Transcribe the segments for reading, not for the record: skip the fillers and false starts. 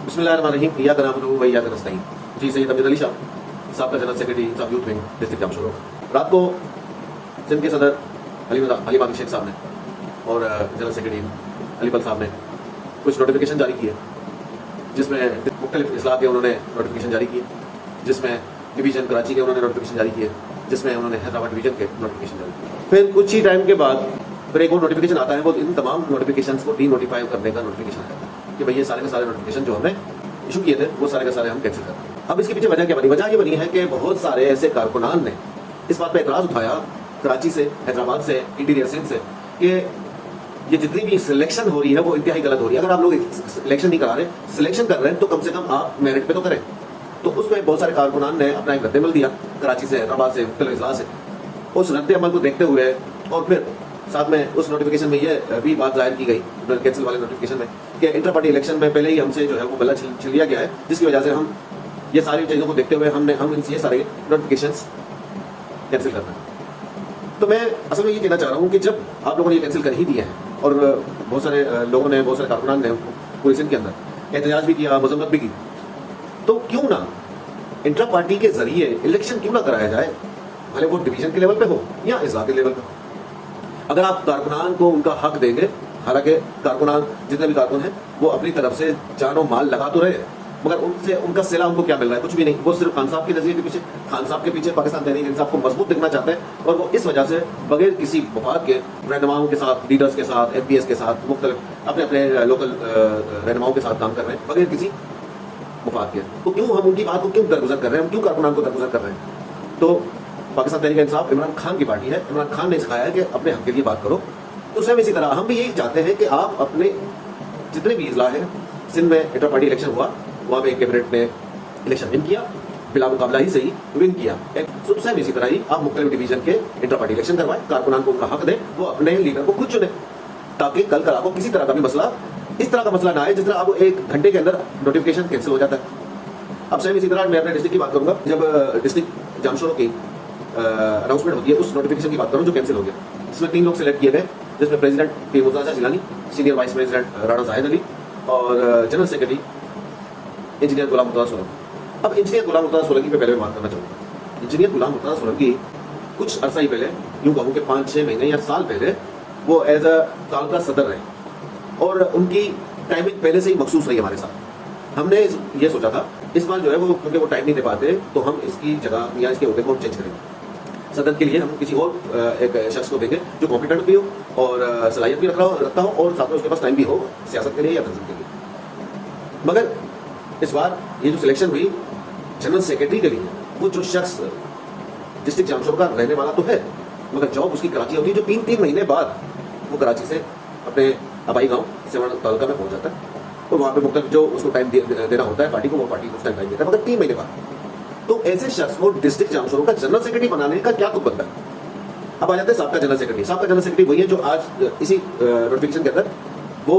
बिस्मिल्लाहिर्रहमानिर्रहीम। इय्याक नअबुदु व इय्याक नस्तईन। जी सैयद अब्दुल अली शाह साहब का जनरल सेक्रेटरी सब यूथ विंग डिस्ट्रिक्ट जामशोरो। रात को सिंध के सदर अली मालिक शेख साहब ने और जनरल सेक्रेटरी अलीपल साहब ने कुछ नोटिफिकेशन जारी किए, जिसमें मुख्तलिफ इस्लाह के उन्होंने नोटिफिकेशन जारी किए, जिसमें डिवीज़न कराची के उन्होंने नोटिफिकेशन जारी किए, जिसमें उन्होंने हैदराबाद डिवीज़न के नोटिफिकेशन जारी किए। फिर कुछ ही टाइम के बाद फिर एक और नोटिफिकेशन आता है, वो इन तमाम नोटिफिकेशन को डी नोटिफाई करने का नोटिफिकेशन आता है कि भाई ये सारे के सारे नोटिफिकेशन जो हमने इशू किए थे वो सारे के सारे हम कैंसिल कर रहे हैं। अब इसके पीछे वजह क्या बनी? वजह ये बनी है कि बहुत सारे ऐसे कारकुनान ने इस बात पर एतराज़ उठाया कराची से, हैदराबाद से, इंटीरियर सिंध से, कि ये जितनी भी सिलेक्शन हो रही है वो इंतहाई गलत हो रही है। अगर आप लोग सिलेक्शन नहीं करा रहे, सिलेक्शन कर रहे हैं, तो कम से कम आप मेरिट पे तो करें। तो उसमें बहुत सारे कारकुनान ने अपना एक रद्द-ए-अमल दिया कराची से, हैदराबाद से, मुख्तलिफ इजलास से। उस रद्द-ए-अमल को देखते हुए और फिर साथ में उस नोटिफिकेशन में ये भी बात जाहिर की गई, कैंसिल वाले नोटिफिकेशन में, कि इंटर पार्टी इलेक्शन में पहले ही हमसे जो है वो बल्ला छिल लिया गया है, जिसकी वजह से हम ये सारी चीज़ों को देखते हुए हम ये सारे नोटिफिकेशंस कैंसिल करना है। तो मैं असल में ये कहना चाह रहा हूँ कि जब आप लोगों ने ये कैंसिल कर ही दिया है और बहुत सारे लोगों ने, बहुत सारे कारकुनान ने पूरे सिंध के अंदर एहतजाज भी किया, मजम्मत भी की, तो क्यों ना इंटर पार्टी के जरिए इलेक्शन क्यों ना कराया जाए, भले वो डिवीजन के लेवल पे हो या इजला के लेवल पे हो। अगर आप कारकुनान को उनका हक देंगे, हालांकि कारकुनान जितने भी कारकुन हैं वो अपनी तरफ से जानो माल लगा तो रहे, मगर उनसे उनका सिला उनको क्या मिल रहा है? कुछ भी नहीं। वो सिर्फ खान साहब के नजरिए के पीछे, खान साहब के पीछे पाकिस्तान तहरीक इंसाफ को मजबूत दिखना चाहते हैं, और वो इस वजह से बगैर किसी मफाद के रहनुमाओं के साथ, लीडर्स के साथ, FPS के साथ, मुख्तलिफ अपने अपने लोकल रहनुमाओं के साथ काम कर रहे हैं बगैर किसी मफाद के। तो क्यों हम उनकी बात को क्यों दरगुजर कर रहे हैं? हम क्यों कारकुनान को दरगुजर कर रहे हैं? तो पाकिस्तान तहरीक इंसाफ इमरान खान की पार्टी है। इमरान खान ने सिखाया है कि अपने हक के लिए बात करो। तो सेम इसी तरह हम भी यही चाहते हैं कि आप अपने जितने भी इजला हैं, सिंध में इंटर पार्टी इलेक्शन हुआ, वहाँ पे कैबिनेट ने इलेक्शन विन किया, बिला मुकाबला ही सही विन किया। तो सेम इसी तरह ही आप मुख्तलिफ डिवीजन के इंटर पार्टी इलेक्शन करवाएं, कारकुनान को उनका हक दें, वो अपने लीडर को खुद चुने, ताकि कल कल आपको किसी तरह का भी मसला, इस तरह का मसला ना आए जिस तरह अब 1 घंटे के अंदर नोटिफिकेशन कैंसिल हो जाता है। अब सेम इसी तरह मैं अपने डिस्ट्रिक्ट की बात करूंगा। जब डिस्ट्रिक्ट जामशोरो की अनाउंसमेंट होती है, उस नोटिफिकेशन की बात करूँ जो कैंसिल हो गया, इसमें 3 लोग सिलेक्ट किए गए, जिसमें president P Murtaza Jilani, senior vice president Rana Zahid Ali और जनरल सेक्रेटरी इंजीनियर गुलाम मुर्तजा सोलंकी। अब इंजीनियर गुलाम मुर्तजा सोलंकी पे पहले बात करना चाहूँगा। इंजीनियर गुलाम मुर्तजा सोलंकी कुछ अरसा ही पहले, यूँ कहूँ कि 5-6 महीने या साल पहले, वो एज अ तालुका सदर रहे और उनकी टाइमिंग पहले से ही मखसूस रही हमारे साथ। हमने ये सोचा था इस बार जो है वो, क्योंकि वो टाइम नहीं दे पाते, तो हम इसकी जगह या इसके ओहदे को हम चेंज करेंगे। सदर के लिए हम किसी और एक शख्स को देंगे जो कॉम्पिटेंट भी हो और सलाहियत भी रखता हो और साथ में उसके पास टाइम भी हो सियासत के लिए या तंजीम के लिए। मगर इस बार ये जो सिलेक्शन हुई जनरल सेक्रेटरी के लिए, वो जो शख्स डिस्ट्रिक्ट जामशोर का रहने वाला तो है, मगर जॉब उसकी कराची होती है, जो 3-3 महीने बाद वो कराची से अपने आबाई गाँव सेवन तालुका में पहुंच जाता है और वहाँ पे मुख्तलिफ जो उसको टाइम देना होता है पार्टी को, वो पार्टी को टाइम देता है, मगर 3 महीने बाद। तो ऐसे शख्स को डिस्ट्रिक्ट जामशोरो का जनरल सेक्रेटरी बनाने का क्या तुक बनता है? अब आ जाते हैं साहब का जनरल सेक्रेटरी। साहब का जनरल सेक्रेटरी वही है जो आज इसी नोटिफिकेशन के अंदर वो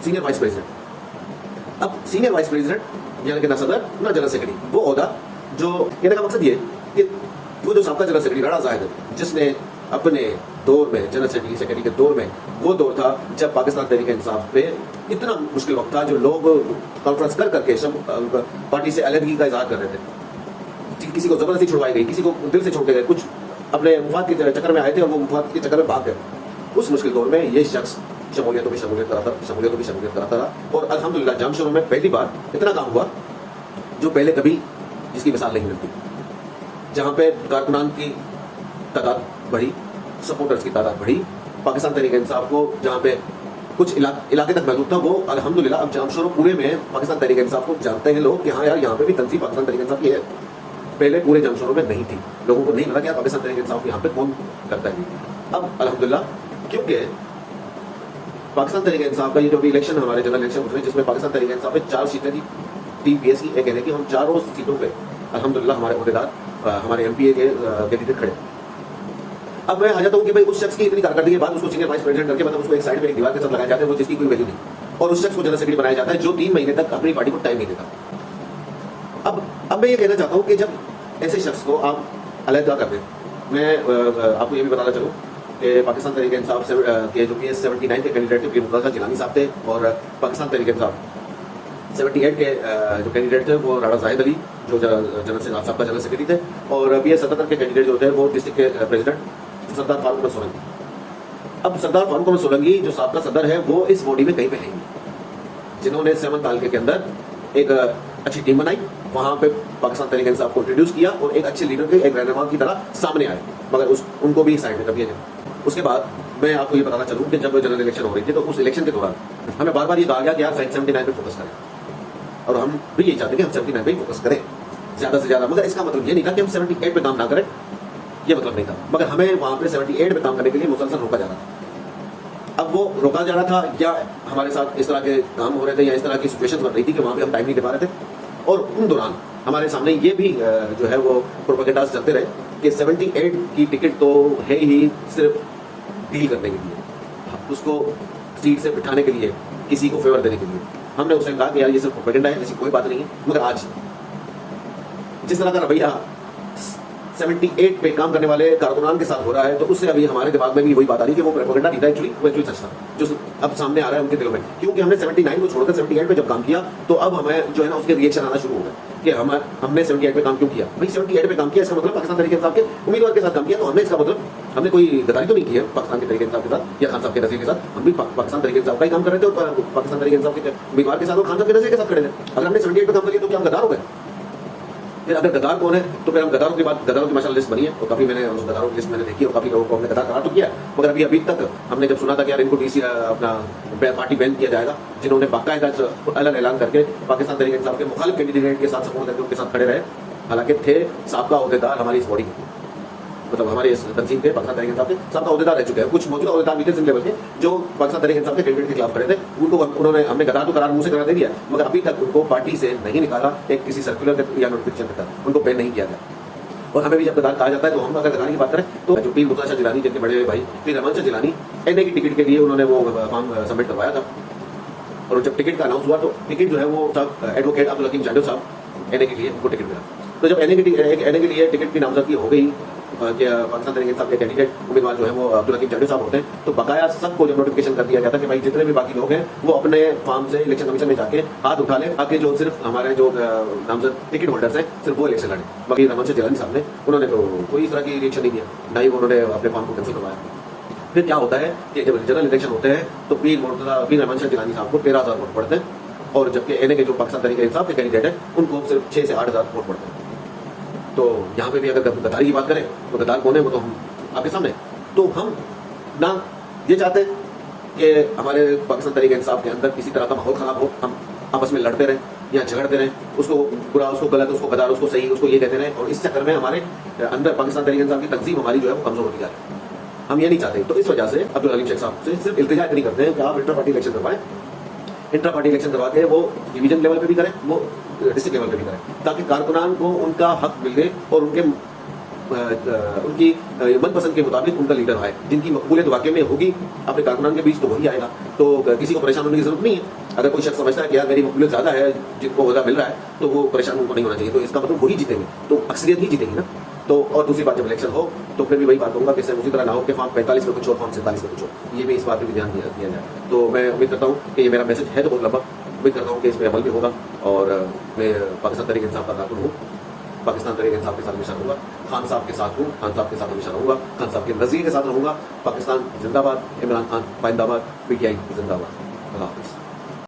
सीनियर वाइस प्रेसिडेंट। अब सीनियर वाइस प्रेसिडेंट यानी कि ना सदर ना जनरल सेक्रेटरी, वो ओहदा जो कहने का मकसद ये कि वो जो साहब का जनरल सेक्रेटरी राणा जाहिद, जिसने अपने दौर में, जनरल सेक्रेटरी के दौर में, वो दौर था जब पाकिस्तान तहरीक इंसाफ पे इतना मुश्किल वक्त था, जो लोग कॉन्फ्रेंस कर करके सब पार्टी से अलहदगी का इजहार कर रहे थे, किसी को जबरदस्ती छुड़वाई गई, किसी को दिल से छोड़ के गए, कुछ अपने मुफाद के चक्कर में आए थे और वो मुफाद के चक्कर में भाग गए। उस मुश्किल दौर में ये शख्स शमूलियतों की शमूलियत कराता रहा और अल्हम्दुलिल्लाह जामशोरो में पहली बार इतना काम हुआ जो पहले कभी जिसकी मिसाल नहीं मिलती, जहाँ पे कारकुनान की तादाद बढ़ी, सपोर्टर्स की तादाद बढ़ी, पाकिस्तान तहरीक इंसाफ को जहाँ पे कुछ इलाके तक महदूद था, वो अल्हम्दुलिल्लाह अब जामशोरो पूरे में पाकिस्तान तहरीक इंसाफ को जानते हैं लोग कि हाँ यार यहाँ पे भी तंजीम पाकिस्तान तहरीक इंसाफ की है। पहले पूरे जामशोरो में नहीं थी, लोगों को नहीं पता कि पाकिस्तान तहरीक इंसाफ यहाँ पे कौन करता है। अब अल्हम्दुलिल्लाह, क्योंकि पाकिस्तान तहरीक इंसाफ का ये जो भी इलेक्शन, हमारे जनरल इलेक्शन हुए जिसमें पाकिस्तान तहरीक इंसाफ में 4 सीटें थी TPS की, एक है कि हम 4 सीटों पे अल्हम्दुलिल्लाह हमारे अहदेदार, हमारे MPA के कैंडिडेट खड़े। अब मैं आ जाता हूँ कि भाई उस शख्स की इतनी कारकर्दगी के बाद उसको सीनियर वाइस प्रेसिडेंट करके मतलब उसको एक साइड पे एक दीवार के साथ लगाया जाता है, वो जिसकी कोई वैल्यू नहीं, और उस शख्स को जनरल सेक्रेटरी बनाया जाता है जो 3 महीने तक अपनी पार्टी को टाइम नहीं देता। अब मैं ये कहना चाहता हूँ कि जब ऐसे शख्स को आप अलहदा कर दें, मैं आपको ये भी बताना चाहूँ कि पाकिस्तान तहरीक इंसाफ के जो PS 79 के कैंडिडेट थे, पी मुर्तजा जिलानी साहब थे, और पाकिस्तान तहरीक इंसाफ 78 के जो कैंडिडेट थे वो राणा जाहिद अली जो जनरल से साहब का जनरल सेक्रेटरी थे, और BS 77 के कैंडिडेट जो थे वो डिस्ट्रिक्ट के प्रेसिडेंट सरदार फारूक अहमद सोलंकी। अब सरदार फारूक अहमद सोलंकी जो साहब का सदर है वो इस बॉडी में कहीं पे है नहीं, जिन्होंने 7 तालके के अंदर एक अच्छी टीम बनाई, वहां पे पाकिस्तान तहरीक इंसाफ को इंट्रोड्यूस किया और एक अच्छे लीडर के एक रहनुमा की तरह सामने आए, मगर उनको भी साइड में कर दिया गया। उसके बाद मैं आपको ये बताना चाहूँ कि जब जनरल इलेक्शन हो रही थी तो उस इलेक्शन के दौरान हमें बार बार ये कहा गया कि आप 79 पे फोकस करें, और हम भी ये चाहते हैं कि हम 79 पे फोकस करें ज्यादा से ज्यादा, मगर इसका मतलब ये नहीं था कि हम 78 पे काम ना करें, ये मतलब नहीं था, मगर हमें वहां पे 78 पे काम करने के लिए मुसलसल रोका जा रहा था। अब वो रोका जा रहा था या हमारे साथ इस तरह के काम हो रहे थे या इस तरह की सिचुएशन बन रही थी कि वहां पे हम टाइम नहीं दे पा रहे थे, और उन दौरान हमारे सामने ये भी जो है वो प्रोपेगेंडास चलते रहे कि 78 की टिकट तो है ही सिर्फ डील करने के लिए, उसको सीट से बिठाने के लिए, किसी को फेवर देने के लिए। हमने उससे कहा कि यार ये सिर्फ प्रोपेगेंडा है, ऐसी कोई बात नहीं है, मगर आज जिस तरह का रवैया 78 पे काम करने वाले कारकुनान के साथ हो रहा है, तो उससे अभी हमारे दिमाग में भी वही बात आ रही है कि वो प्रोपेगेंडा नहीं था, एक्चुअली सच था जो अब सामने आ रहा है उनके दिलों में, क्योंकि हमने 79 को छोड़कर 78 पे जब काम किया तो अब हमें जो है ना उसके रिएक्शन आना शुरू हो गए कि हमने 78 पे काम क्यों किया। भाई 78 पे काम किया, इसका मतलब पाकिस्तान तहरीक इंसाफ के उम्मीदवार के साथ काम किया, तो हमने इसका मतलब हमने कोई गद्दारी तो नहीं की है पाकिस्तान के तहरीक इंसाफ के साथ या खान साहब के नज़रिए के साथ, हम भी पाकिस्तान तहरीक इंसाफ का ही काम कर रहे थे और पाकिस्तान तहरीक इंसाफ के उम्मीदवार के साथ और खान साहब के नज़रिए के साथ खड़े थे। अगर हमने 78 पे काम किया तो क्या हम गद्दार हो गए? फिर अगर गद्दार कौन है तो फिर हम गद्दारों की बात, गद्दारों की माशाल्लाह लिस्ट बनी है और काफी मैंने उस गद्दारों की लिस्ट मैंने देखी और काफी लोगों को हमने गद्दार करार तो किया, मगर अभी तक हमने जब सुना था कि यार इनको DC अपना पार्टी बैन किया जाएगा, जिन्होंने बाकायदा अलग ऐलान करके पाकिस्तान तहरीक इंसाफ के मुखालिफ कैंडिडेट के साथ सपोर्ट करके उनके साथ खड़े रहे, हालांकि थे साबका अहदेदार हमारी इस बॉडी के, मतलब हमारे इस तंजीम के पाकिस्तान तहरीक इंसाफ के साबका अहदेदार रह चुके हैं, कुछ मौजूदा अहदेदार भी थे जिन लेवल के जो पाकिस्तान तहरीक इंसाफ के कैंडिडेट के खिलाफ खड़े थे, उनको हमने गद्दार तो करार मुंह से करा दे दिया, मगर अभी तक उनको पार्टी से नहीं निकाला, एक किसी सर्कुलर या नोटिफिकेशन के तहत उनको बैन नहीं किया गया। और हमें भी जब गद्दार कहा जाता है तो हम अगर गद्दार की बात करें तो जो पीर मुर्तज़ा शाह जिलानी, जिनके बड़े भाई पीर रहमान शाह जिलानी NA की टिकट के लिए उन्होंने वो फॉर्म सबमिट करवाया था, और जब टिकट का अनाउंस हुआ तो टिकट जो है वो साहब एडवोकेट अब्दुल हकीम चांडो साहब NA के लिए उनको टिकट मिला। तो जब NA के लिए टिकट की नामजदगी हो गई, पाकिस्तान तहरीक इंसाफ के कैंडिडेट उम्मीदवार जो है वो अब्दुल हकीम चांडो साहब होते हैं, तो बकाया सबको जब नोटिफिकेशन कर दिया गया था कि भाई जितने भी बाकी लोग हैं वो अपने फॉर्म से इलेक्शन कमीशन में जाके हाथ उठा ले, आके जो सिर्फ हमारे जो नामजद टिकट होल्डर्स हैं सिर्फ वो इलेक्शन लड़े। बाकी रहमान शाह जिलानी साहब ने उन्होंने तो कोई इस तरह की रिएक्शन नहीं दिया, ना ही उन्होंने अपने फॉर्म को कैंसिल करवाया। फिर क्या होता है कि जब जनरल इलेक्शन होते हैं तो पीर रहमान शाह जिलानी साहब को 13,000 वोट पड़ते हैं, और जबकि NA के जो पाकिस्तान तहरीक इंसाफ के कैंडिडेट है उनको सिर्फ 6 से 8,000 वोट पड़ते हैं। तो यहाँ पे भी अगर गद्दारी की बात करें तो गद्दार कौन है वो तो हम आपके सामने, तो हम ना ये चाहते कि हमारे पाकिस्तान तहरीक इंसाफ के अंदर किसी तरह का माहौल खराब हो, हम आपस में लड़ते रहें या झगड़ते रहें, उसको बुरा, उसको गलत, उसको गद्दार, उसको सही, उसको ये कहते रहें, और इस चक्कर में हमारे अंदर पाकिस्तान तहरीक इंसाफ की तंजीम हमारी जो है वो कमजोर होती जा रही है। हम ये नहीं चाहते, तो इस वजह से अब्दुल हलीम शेख साहब से सिर्फ इल्तिजा इतनी करते हैं कि आप इंटर पार्टी इलेक्शन करवाएं, इंटर पार्टी इलेक्शन करवा के वो डिवीजन लेवल पे भी करें, वो डिस्ट्रिक्ट लेवल पे भी करें, ताकि कारकुनान को उनका हक मिले और उनकी मनपसंद के मुताबिक उनका लीडर आए, जिनकी मकबूलियत वाकई में होगी अपने कारकुनान के बीच, तो वही आएगा। तो किसी को परेशान होने की जरूरत नहीं है। अगर कोई शख्स समझता है कि यार मेरी मकबूलियत ज्यादा है, जिनको ओहदा मिल रहा है, तो वो परेशान उनको नहीं होना चाहिए, तो इसका मतलब वही जीतेंगे, तो अक्सरियत ही जीतेगी ना। तो और दूसरी बात, जब इलेक्शन हो तो फिर भी वही बात कहूँगा कि सिर्फ उसी तरह ना हो कि फॉर्म 45 में कुछ और, फॉर्म 47 में कुछ और, ये भी इस बात पर भी ध्यान दिया जाए। तो मैं उम्मीद करता हूँ कि ये मेरा मैसेज है तो बहुत लंबा, उम्मीद करता हूँ कि इस पर अमल भी होगा, और मैं पाकिस्तान तहरीक इंसाफ का कारकुन हूँ, पाकिस्तान तहरीक इंसाफ के साथ हमेशा रहूँगा, खान साहब के साथ हूँ, खान साहब के साथ हमेशा रहूँगा, खान साहब के नज़रिए के साथ रहूँगा। पाकिस्तान जिंदाबाद, इमरान खान पाइंदाबाद, PTI जिंदाबाद। अल्लाह हाफ़िज़।